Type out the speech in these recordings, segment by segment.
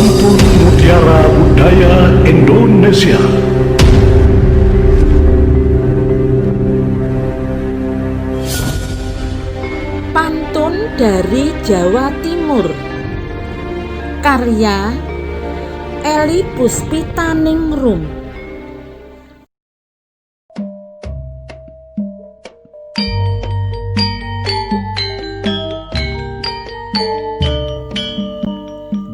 Pantun Mutiara Budaya Indonesia. Pantun dari Jawa Timur. Karya Eli Puspitaningrum.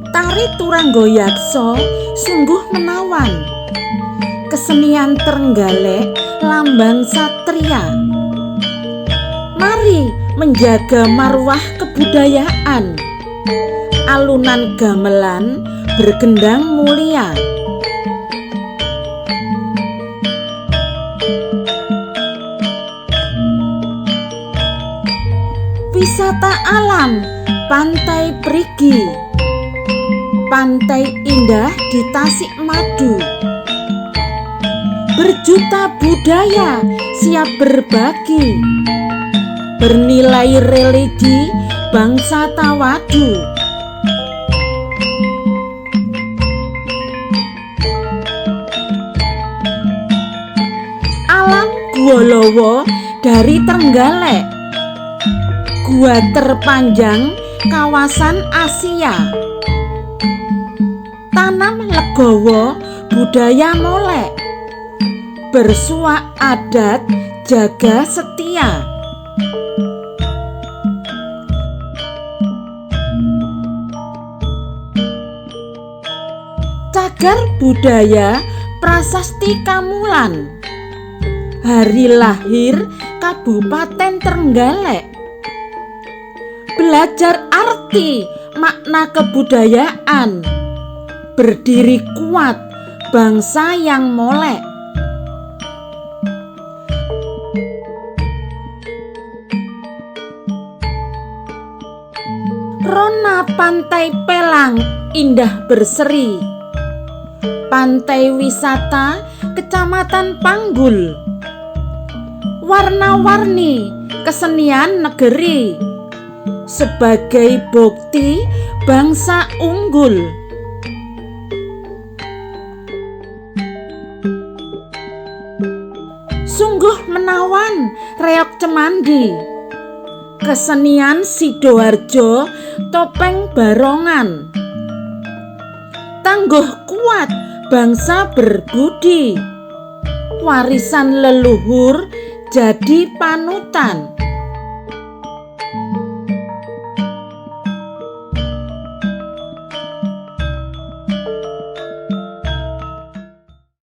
Tari Turanggoyakso sungguh menawan. Kesenian Trenggalek lambang satria. Mari menjaga marwah kebudayaan. Alunan gamelan bergendang mulia. Wisata alam Pantai Perigi. Pantai indah di Tasikmadu. Berjuta budaya siap berbagi. Bernilai religi bangsa Tawadu. Alam Gua Lowo dari Trenggalek. Gua terpanjang kawasan Asia. Tanam legowo budaya molek. Bersuak adat jaga setia. Cagar budaya Prasasti Kamulan. Hari lahir Kabupaten Trenggalek. Belajar arti makna kebudayaan. Berdiri kuat bangsa yang molek. Rona Pantai Pelang indah berseri. Pantai wisata Kecamatan Panggul. Warna-warni kesenian negeri. Sebagai bukti bangsa unggul. Sungguh menawan reok cemandi. Kesenian Sidoarjo topeng barongan. Tangguh kuat bangsa berbudi. Warisan leluhur jadi panutan.